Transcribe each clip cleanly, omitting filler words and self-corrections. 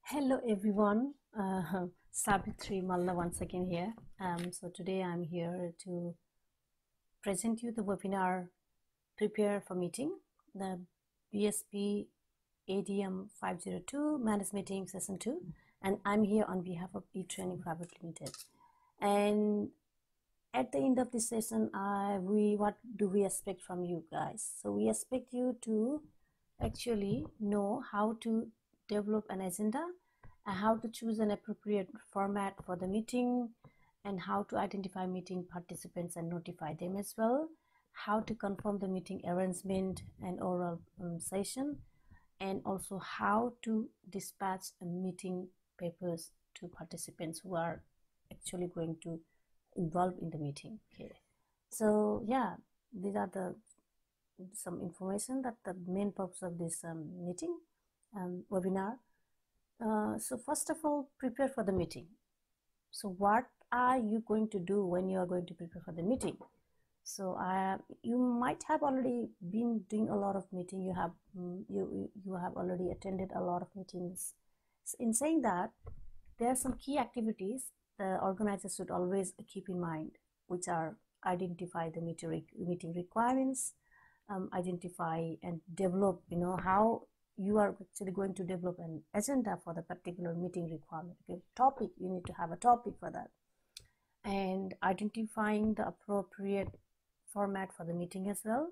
Hello everyone, Sabitri Malla once again here. So today I'm here to present you the webinar Prepare for Meeting, the BSP ADM 502 Managed Meeting Session 2, and I'm here on behalf of eTraining Private Limited. And at the end of this session, what do we expect from you guys? So we expect you to actually know how to develop an agenda, and how to choose an appropriate format for the meeting, and how to identify meeting participants and notify them as well, how to confirm the meeting arrangement and oral session, and also how to dispatch meeting papers to participants who are actually going to involve in the meeting. Okay, so yeah, these are some information that the main purpose of this meeting webinar. So first of all, prepare for the meeting. So what are you going to do when you are going to prepare for the meeting? So you might have already been doing a lot of meeting. You have already attended a lot of meetings. In saying that, there are some key activities the organizers should always keep in mind, which are identify the meeting requirements, identify and develop, how you are actually going to develop an agenda for the particular meeting requirement. Okay, topic, you need to have a topic for that, and identifying the appropriate format for the meeting as well.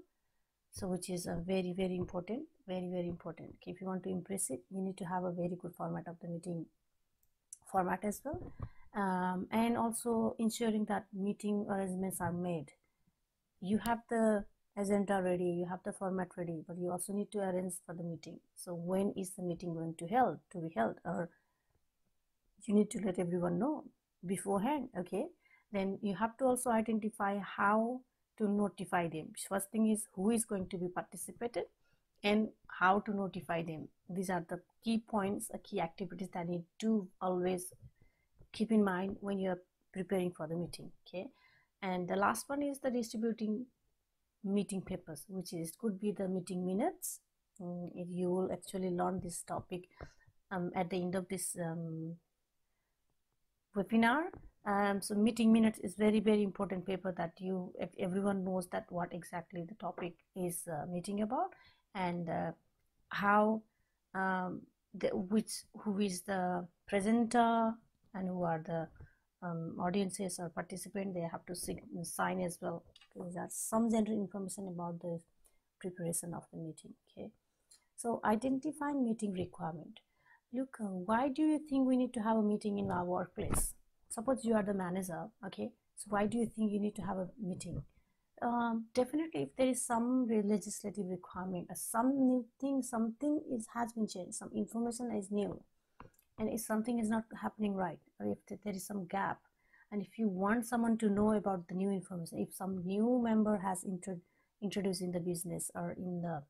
So which is a very important, very important. Okay, if you want to impress it, you need to have a very good format of the meeting format as well, and also ensuring that meeting arrangements are made. You have the agenda ready, you have the format ready, but you also need to arrange for the meeting. So when is the meeting going to be held, or you need to let everyone know beforehand. Okay, then you have to also identify how to notify them. First thing is who is going to be participated and how to notify them. These are the key points, key activities that need to always keep in mind when you're preparing for the meeting. Okay, and the last one is the distributing meeting papers, which is could be the meeting minutes. You will actually learn this topic at the end of this webinar. So meeting minutes is very important paper that if everyone knows that what exactly the topic is meeting about, and how who is the presenter and who are the audiences or participant. They have to sign as well. That's some general information about the preparation of the meeting. Okay, so identifying meeting requirement. Look, why do you think we need to have a meeting in our workplace? Suppose you are the manager. Okay, so why do you think you need to have a meeting? Definitely, if there is some legislative requirement, some new thing, something has been changed, some information is new, and if something is not happening right, or if there is some gap, and if you want someone to know about the new information, if some new member has introduced in the business or in the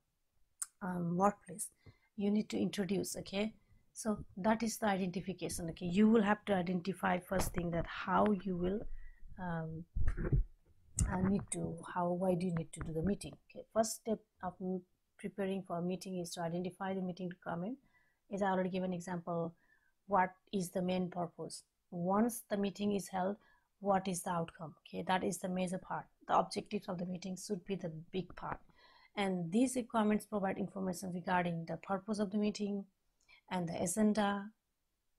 workplace, you need to introduce. Okay, so that is the identification. Okay, you will have to identify first thing that how you will why do you need to do the meeting. Okay, first step of preparing for a meeting is to identify the meeting requirement. As I already given example, what is the main purpose? Once the meeting is held, what is the outcome? Okay, that is the major part. The objectives of the meeting should be the big part, and these requirements provide information regarding the purpose of the meeting and the agenda,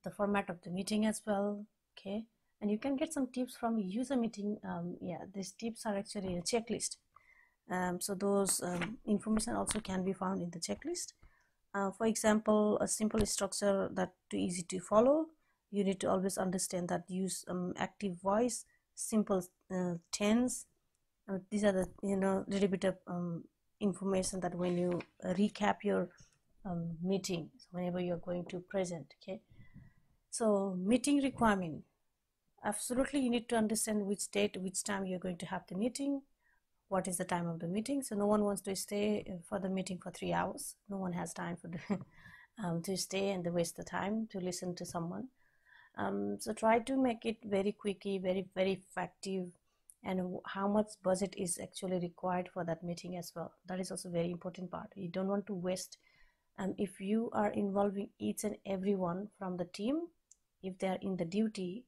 the format of the meeting as well. Okay, and you can get some tips from user meeting. These tips are actually a checklist. So those information also can be found in the checklist. For example, a simple structure that too easy to follow. You need to always understand that use active voice, simple tense. These are the little bit of information that when you recap your meeting, so whenever you're going to present. Okay, so meeting requirement. Absolutely, you need to understand which date, which time you're going to have the meeting. What is the time of the meeting? So no one wants to stay for the meeting for 3 hours. No one has time for the to stay and waste the time to listen to someone. So try to make it very quickly, very effective, and how much budget is actually required for that meeting as well. That is also very important part. You don't want to waste And if you are involving each and everyone from the team, if they are in the duty,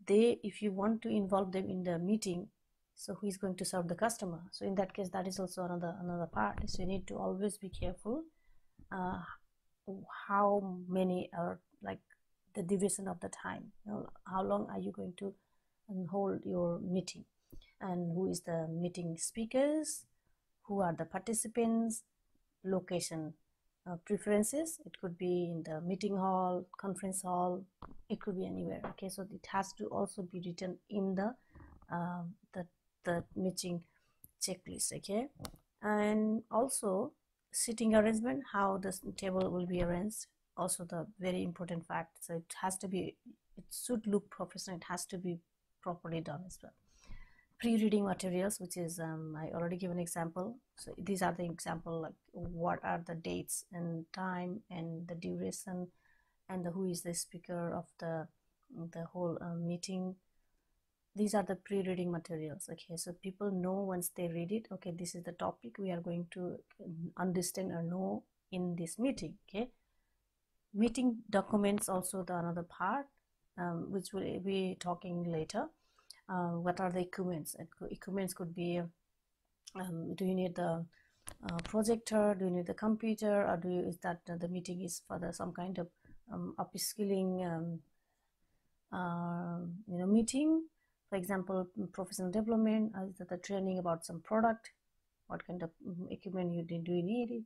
if you want to involve them in the meeting, so who is going to serve the customer? So in that case, that is also another part. So you need to always be careful how many are, like, the duration of the time, how long are you going to hold your meeting, and who is the meeting speakers, who are the participants, location preferences. It could be in the meeting hall, conference hall, it could be anywhere. Okay, so it has to also be written in the meeting checklist. Okay, and also seating arrangement, how this table will be arranged, also the very important fact. So it has to be, it should look professional, it has to be properly done as well. Pre-reading materials, which is I already give an example. So these are the example, like what are the dates and time and the duration, and who is the speaker of the whole meeting. These are the pre-reading materials. Okay, so people know once they read it, okay, this is the topic we are going to understand or know in this meeting. Okay, meeting documents, also the another part, which we'll be talking later. What are the equipments? Equipments could be, do you need the projector, do you need the computer, or is that the meeting is for some kind of upskilling meeting? For example, professional development, the training about some product, what kind of equipment do you need it,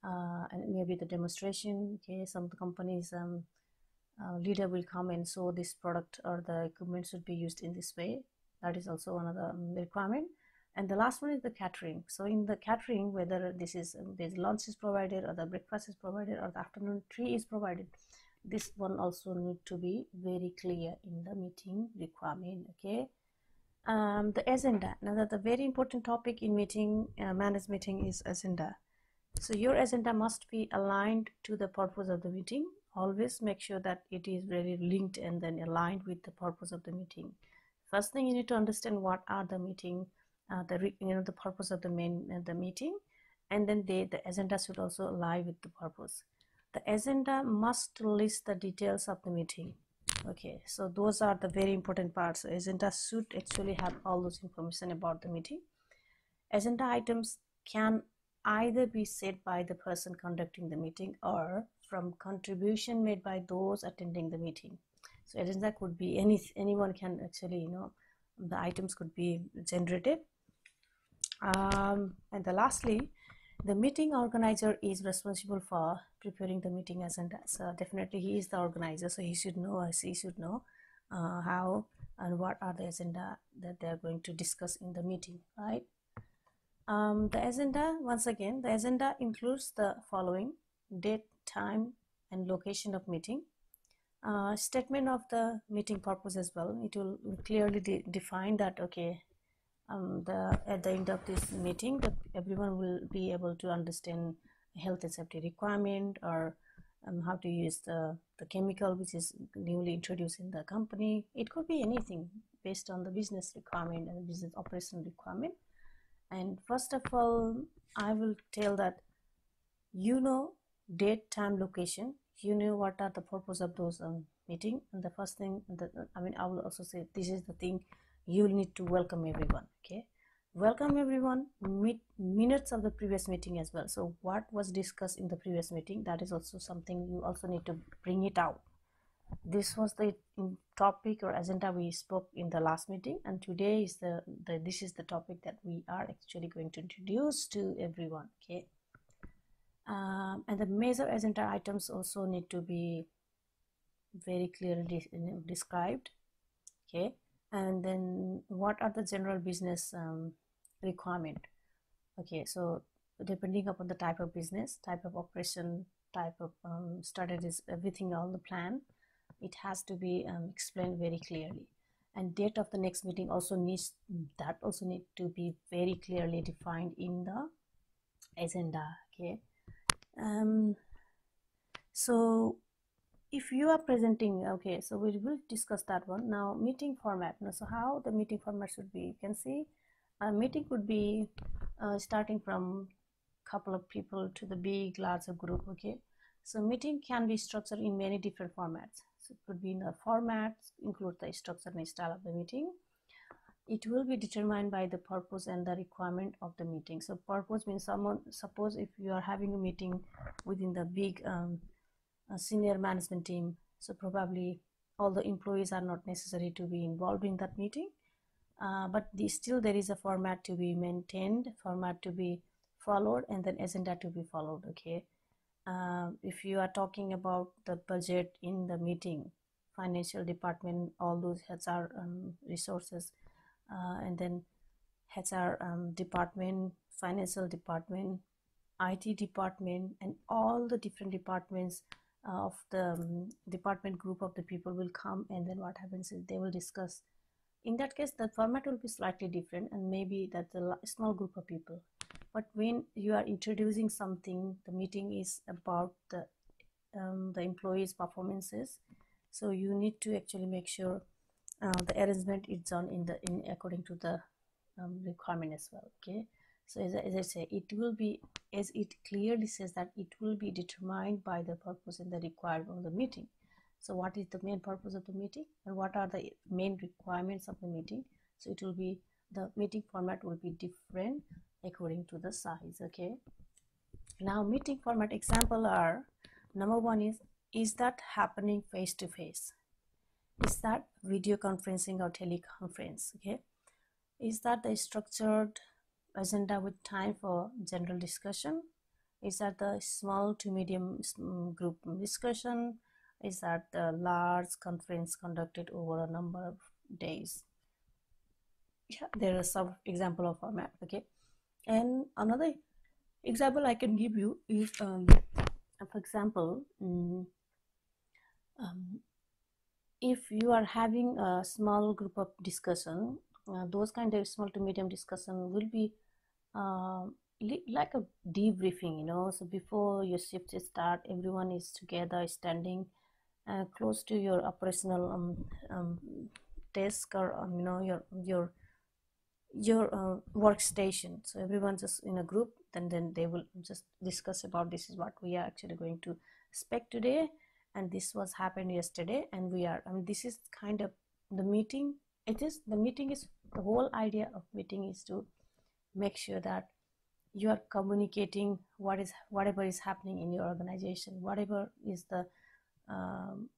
and maybe the demonstration. Okay, some companies leader will come and show this product or the equipment should be used in this way. That is also another requirement. And the last one is the catering. So in the catering, whether this is there's lunch is provided, or the breakfast is provided, or the afternoon tea is provided, this one also need to be very clear in the meeting requirement. Okay, the agenda. Now, the very important topic in meeting, managed meeting, is agenda. So your agenda must be aligned to the purpose of the meeting. Always make sure that it is very linked and then aligned with the purpose of the meeting. First thing, you need to understand what are the meeting, the purpose of the meeting, and then the agenda should also align with the purpose. The agenda must list the details of the meeting. Okay, so those are the very important parts. So agenda should actually have all those information about the meeting. Agenda items can either be set by the person conducting the meeting or from contribution made by those attending the meeting. So agenda could be anyone can actually, the items could be generated. And lastly, the meeting organizer is responsible for preparing the meeting agenda. So definitely he is the organizer, so he should know, or she should know how and what are the agenda that they are going to discuss in the meeting, right? The agenda, once again, the agenda includes the following: date, time, and location of meeting. Statement of the meeting purpose as well. It will clearly define that, okay, at the end of this meeting, that everyone will be able to understand health and safety requirement, or how to use the chemical which is newly introduced in the company. It could be anything based on the business requirement and business operation requirement. And first of all, I will tell that date, time, location. What are the purpose of those meeting. And the first thing that I will also say, this is the thing you need to welcome everyone. Okay, welcome everyone. Minutes of the previous meeting as well. So what was discussed in the previous meeting, that is also something you also need to bring it out. This was the topic or agenda we spoke in the last meeting, and today is this is the topic that we are actually going to introduce to everyone. Okay, and the major agenda items also need to be very clearly described. Okay, and then what are the general business requirement? Okay, so depending upon the type of business, type of operation, type of strategies, everything on the plan, it has to be explained very clearly. And date of the next meeting also need to be very clearly defined in the agenda. Okay, so if you are presenting, okay, so we will discuss that one now. Meeting format. Now, so how the meeting format should be, you can see a meeting could be starting from couple of people to the big larger group. Okay, so meeting can be structured in many different formats. So it could be in the formats, include the structure and style of the meeting. It will be determined by the purpose and the requirement of the meeting. So purpose means suppose if you are having a meeting within the big senior management team, so probably all the employees are not necessary to be involved in that meeting, but still there is a format to be maintained, format to be followed, and then agenda to be followed. Okay, if you are talking about the budget in the meeting, financial department, all those HR resources, and then HR department, financial department, IT department, and all the different departments of the department group of the people will come, and then what happens is they will discuss. In that case, the format will be slightly different, and maybe that's a small group of people. But when you are introducing something, the meeting is about the employees' performances, so you need to actually make sure the arrangement is done in according to the requirement as well. Okay, so as I say, it will be, as it clearly says, that it will be determined by the purpose and the requirement of the meeting. So what is the main purpose of the meeting and what are the main requirements of the meeting? So it will be, the meeting format will be different according to the size. Okay, now meeting format example are, number one is that happening face to face? Is that video conferencing or teleconference? Okay, is that the structured agenda with time for general discussion? Is that the small to medium group discussion? Is that the large conference conducted over a number of days? Yeah, there are some example of format. Okay, and another example I can give you is, for example, if you are having a small group of discussion, those kind of small to medium discussion will be like a debriefing, you know. So before your shift start, everyone is together, standing close to your operational desk, or you know, your workstation. So everyone just in a group, then they will just discuss about, this is what we are actually going to expect today, and this was happened yesterday, and we are, this is kind of the meeting. The meeting is, the whole idea of meeting is to make sure that you are communicating whatever is happening in your organization, whatever is the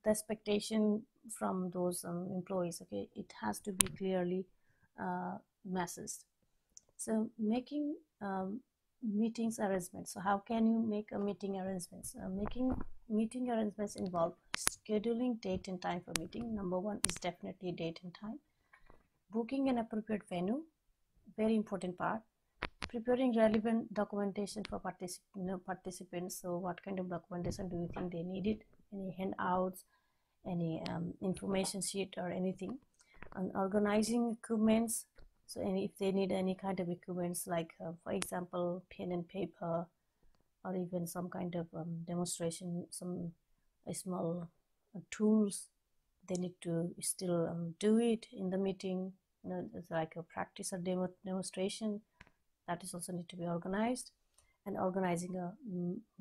expectation from those employees. Okay, it has to be clearly messaged. So making meetings arrangements. So how can you make a meeting arrangements? Making meeting arrangements involve scheduling date and time for meeting. Number one is definitely date and time. Booking an appropriate venue, very important part. Preparing relevant documentation for participants. So what kind of documentation do you think they needed? Any handouts, any information sheet or anything? And organizing equipments. So if they need any kind of equipments, like for example, pen and paper, or even some kind of demonstration, some small tools, they need to still do it in the meeting. You know, it's like a practice or demonstration. That is also need to be organized. And organizing a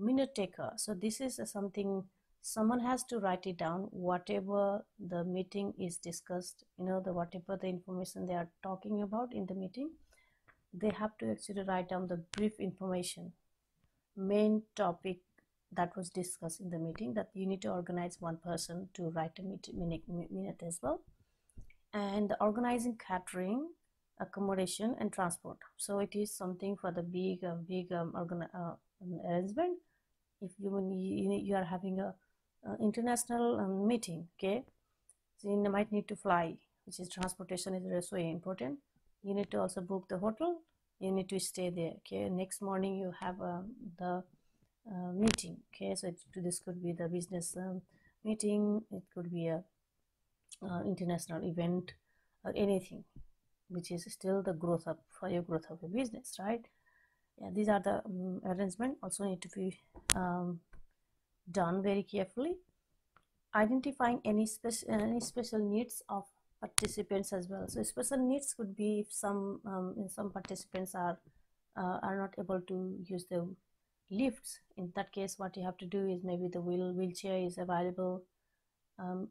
minute taker. So this is something someone has to write it down, whatever the meeting is discussed, you know, whatever the information they are talking about in the meeting, they have to actually write down the brief information, main topic that was discussed in the meeting, that you need to organize one person to write a minute as well. And organizing catering, accommodation and transport. So it is something for the big arrangement. If you are having a international meeting, okay, so you might need to fly, which is transportation is also important. You need to also book the hotel, you need to stay there. Okay, next morning you have the meeting. Okay, so this could be the business meeting, it could be a international event or anything which is still the growth of your business, right? Yeah, these are the arrangement also need to be done very carefully. Identifying any special needs of participants as well. So special needs could be if some participants are are not able to use the lifts. In that case, what you have to do is maybe the wheelchair is available.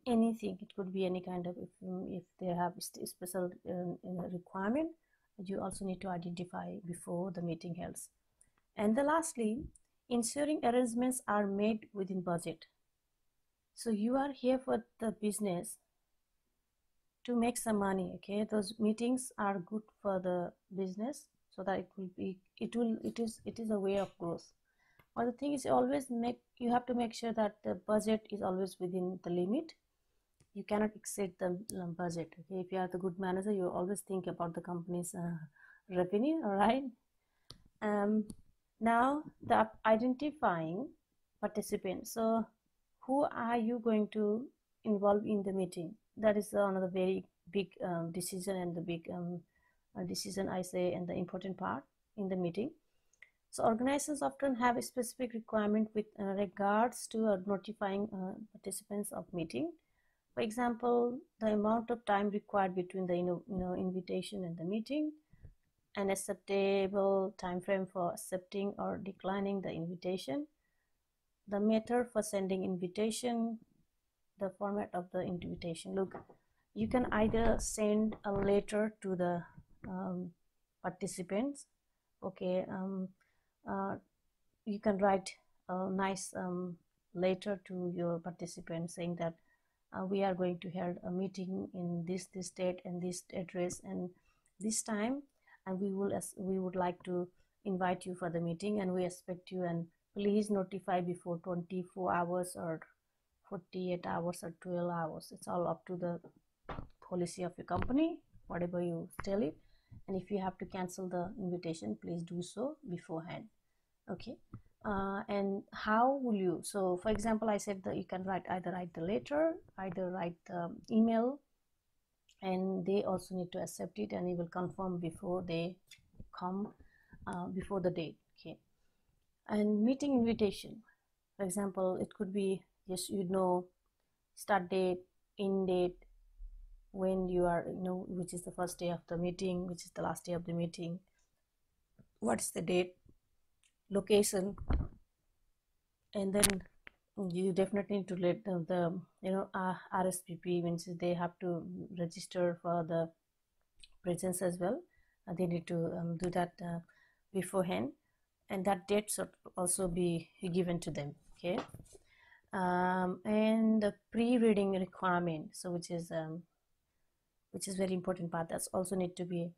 Anything, it could be any kind of, if they have special requirement, you also need to identify before the meeting helps. And lastly, ensuring arrangements are made within budget. So you are here for the business to make some money. Okay, those meetings are good for the business, so that it is a way of growth. But the thing is, you have to make sure that the budget is always within the limit. You cannot exceed the budget. Okay, if you are the good manager, you always think about the company's revenue. All right. Now the identifying participants. So who are you going to involve in the meeting? That is another very big decision, and the big decision, I say, and the important part in the meeting. So organizations often have a specific requirement with regards to notifying participants of meeting. For example, the amount of time required between the invitation and the meeting, an acceptable time frame for accepting or declining the invitation, the method for sending invitation, the format of the invitation. Look, you can either send a letter to the participants. Okay, you can write a nice letter to your participants saying that we are going to hold a meeting in this date and this address and this time, and we would like to invite you for the meeting, and we expect you, and please notify before 24 hours or 48 hours or 12 hours. It's all up to the policy of your company, whatever you tell it. And if you have to cancel the invitation, please do so beforehand. Okay. And how will you, so for example, I said that you can either write the letter, either write the email, and they also need to accept it, and you will confirm before they come, before the date. Okay. And meeting invitation, for example, it could be just start date, end date, when you are, which is the first day of the meeting, which is the last day of the meeting, what's the date, location, and then you definitely need to let the RSVP, means they have to register for the presence as well. They need to do that beforehand, and that date should also be given to them. Okay. And the pre-reading requirement, so which is very important part, that's also need to be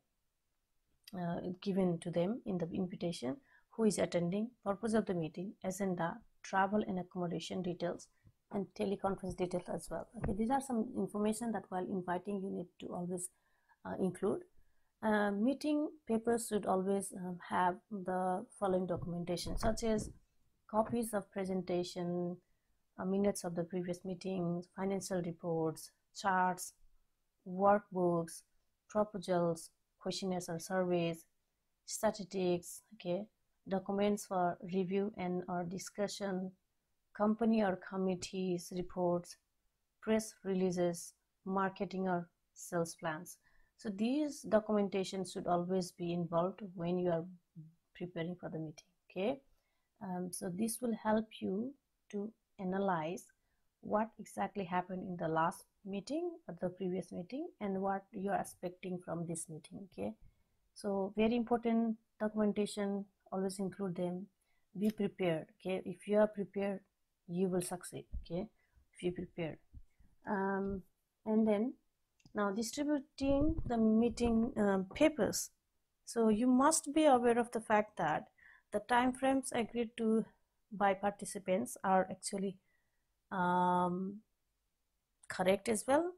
given to them in the invitation. Who is attending, purpose of the meeting, agenda, travel and accommodation details, and teleconference details as well. Okay, these are some information that while inviting you need to always include. Meeting papers should always have the following documentation, such as copies of presentation, minutes of the previous meetings, financial reports, charts, workbooks, proposals, questionnaires or surveys, statistics, okay, documents for review and or discussion, company or committees reports, press releases, marketing or sales plans. So these documentation should always be involved when you are preparing for the meeting. Okay. So this will help you to analyze what exactly happened in the last meeting or the previous meeting, and what you are expecting from this meeting. Okay. So very important documentation, always include them. Be prepared. Okay, if you are prepared, you will succeed. Okay, if you prepared. And then now distributing the meeting papers. So you must be aware of the fact that the time frames agreed to by participants are actually correct as well.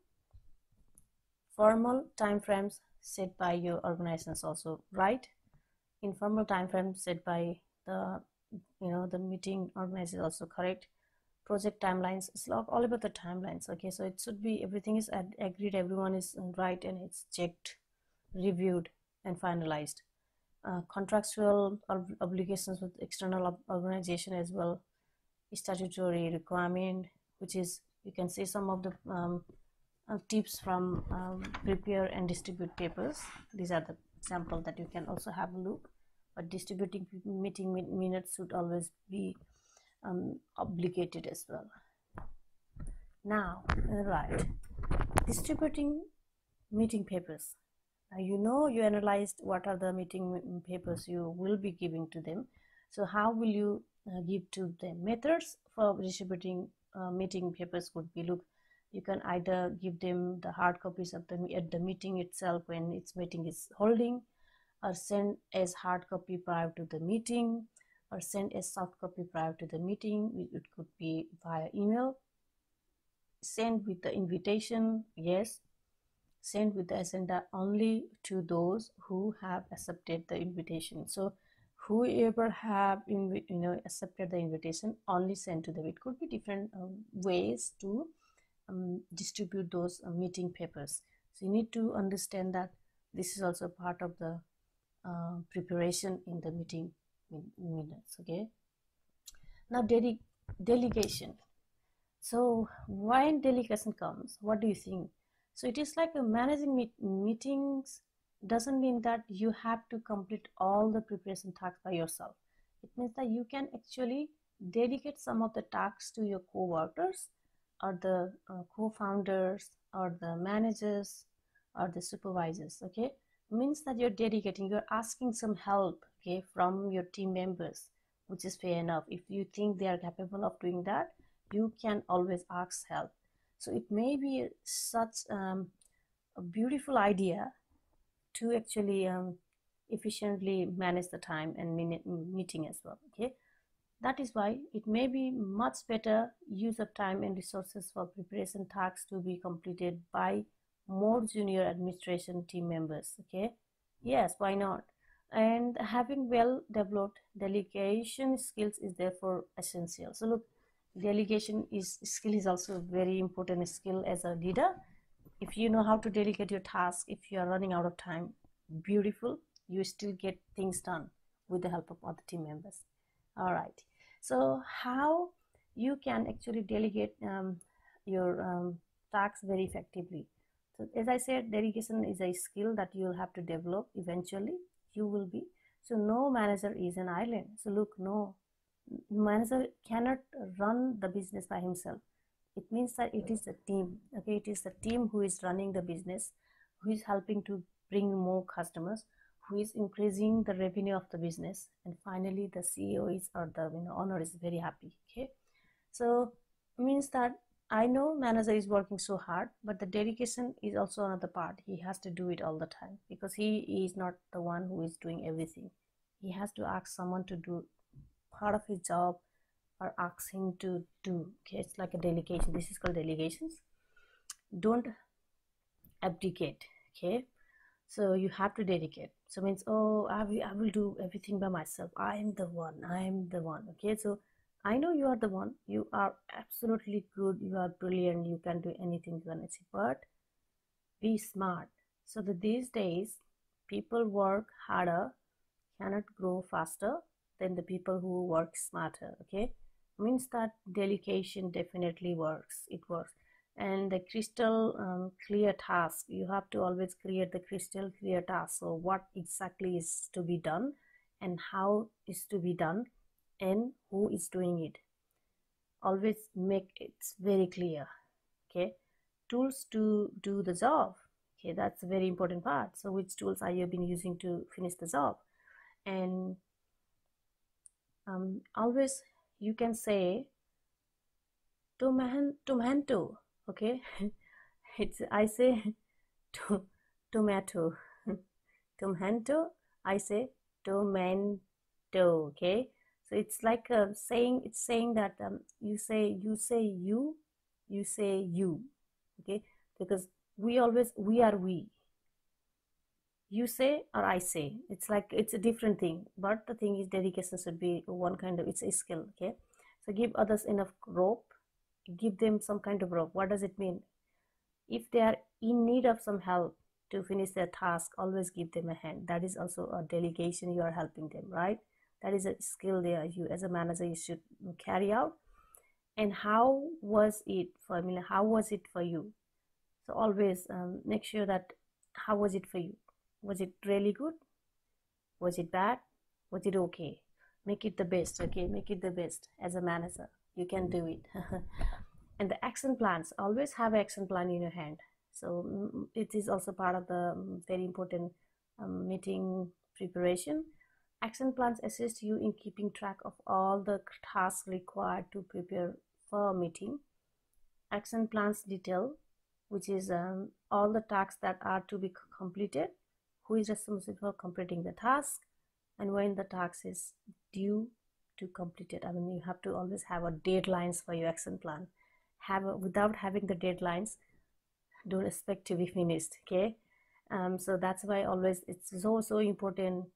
Formal time frames set by your organizations also right. Informal time frame set by the the meeting organizer is also correct. Project timelines, it's all about the timelines. Okay, so it should be everything is agreed, everyone is right, and it's checked, reviewed, and finalized. Contractual obligations with external organization as well, statutory requirement, which is, you can see some of the tips from prepare and distribute papers. These are the example that you can also have a look. but distributing meeting minutes should always be obligated as well. Now, right, distributing meeting papers. Now you analyzed what are the meeting papers you will be giving to them. So how will you give to them? Methods for distributing meeting papers could be, look, you can either give them the hard copies of at the meeting itself when its meeting is holding, or send as hard copy prior to the meeting, or send as soft copy prior to the meeting. It could be via email. Send with the invitation, yes. Send with the agenda only to those who have accepted the invitation. So whoever have accepted the invitation, only send to them. It could be different ways to distribute those meeting papers. So you need to understand that this is also part of the preparation in the meeting minutes. Okay, now delegation. So when delegation comes, what do you think? So it is like managing meetings doesn't mean that you have to complete all the preparation tasks by yourself. It means that you can actually delegate some of the tasks to your co-workers, or the co-founders, or the managers, or the supervisors. Okay, it means that you're dedicating, you're asking some help, okay, from your team members, which is fair enough. If you think they are capable of doing that, you can always ask help. So it may be such a beautiful idea to actually efficiently manage the time and meeting as well. Okay, that is why it may be much better use of time and resources for preparation tasks to be completed by more junior administration team members. Okay, yes, why not? And having well developed delegation skills is therefore essential. So look, delegation skill is also a very important skill as a leader. If you know how to delegate your task, if you are running out of time, beautiful, you still get things done with the help of other team members. All right, so how you can actually delegate your tasks very effectively. So as I said, delegation is a skill that you'll have to develop eventually. You will be. So no manager is an island. So look, no manager cannot run the business by himself. It means that it is a team. Okay, it is the team who is running the business, who is helping to bring more customers, who is increasing the revenue of the business, and finally the CEO is, or the owner is very happy. Okay, so means that I know manager is working so hard, but the dedication is also another part. He has to do it all the time, because he is not the one who is doing everything. He has to ask someone to do part of his job, or ask him to do. Okay, it's like a delegation. This is called delegations. Don't abdicate. Okay, so you have to dedicate. So means, oh, I will do everything by myself. I am the one. Okay, so I know you are the one. You are absolutely good. You are brilliant. You can do anything you want to achieve, but be smart. So that these days, people work harder, cannot grow faster than the people who work smarter. Okay, means that delegation definitely works. It works. And the crystal clear task, you have to always create the crystal clear task. So what exactly is to be done, and how is to be done, and who is doing it. Always make it very clear. Okay, tools to do the job. Okay, that's a very important part. So which tools are you been using to finish the job? And always you can say tomato. Okay, it's, I say tomato. Tomato, I say tomato. Okay, so it's like saying, it's saying that you say you. Okay, because we are we. You say or I say, it's like, it's a different thing, but the thing is dedication should be one kind of, it's a skill. Okay, so give others enough rope, give them some kind of rope. What does it mean? If they are in need of some help to finish their task, always give them a hand. That is also a delegation. You are helping them, right? That is a skill there, you as a manager you should carry out. And how was it for, I mean, how was it for you? So always make sure that, how was it for you? Was it really good? Was it bad? Was it okay? Make it the best. Okay, make it the best. As a manager, you can do it. And the action plans, always have an action plan in your hand. So it is also part of the very important meeting preparation. Action plans assist you in keeping track of all the tasks required to prepare for a meeting. Action plans detail, which is all the tasks that are to be completed, who is responsible for completing the task, and when the task is due to complete it. I mean, you have to always have a deadlines for your action plan. Without having the deadlines, don't expect to be finished. Okay, so that's why always it's so important.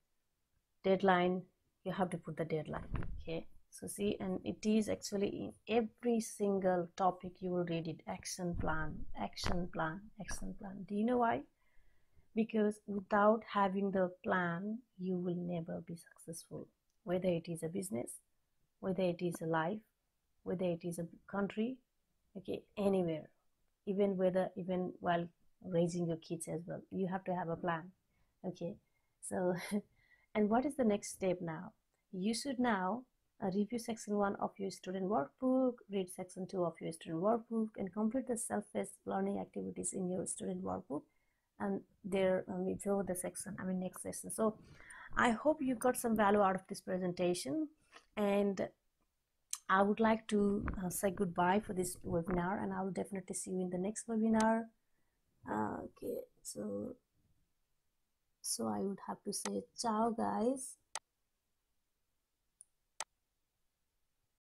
Deadline, you have to put the deadline. Okay, so see, and it is actually in every single topic you will read it. Action plan, action plan, action plan. Do you know why? Because without having the plan, you will never be successful, whether it is a business, whether it is a life, whether it is a country, okay, anywhere, even while raising your kids as well, you have to have a plan. Okay, so and what is the next step now? You should now review section 1 of your student workbook, read section 2 of your student workbook, and complete the self-paced learning activities in your student workbook. And there before the section, I mean next session. So I hope you got some value out of this presentation, and I would like to say goodbye for this webinar, and I will definitely see you in the next webinar. Okay, so I would have to say ciao guys.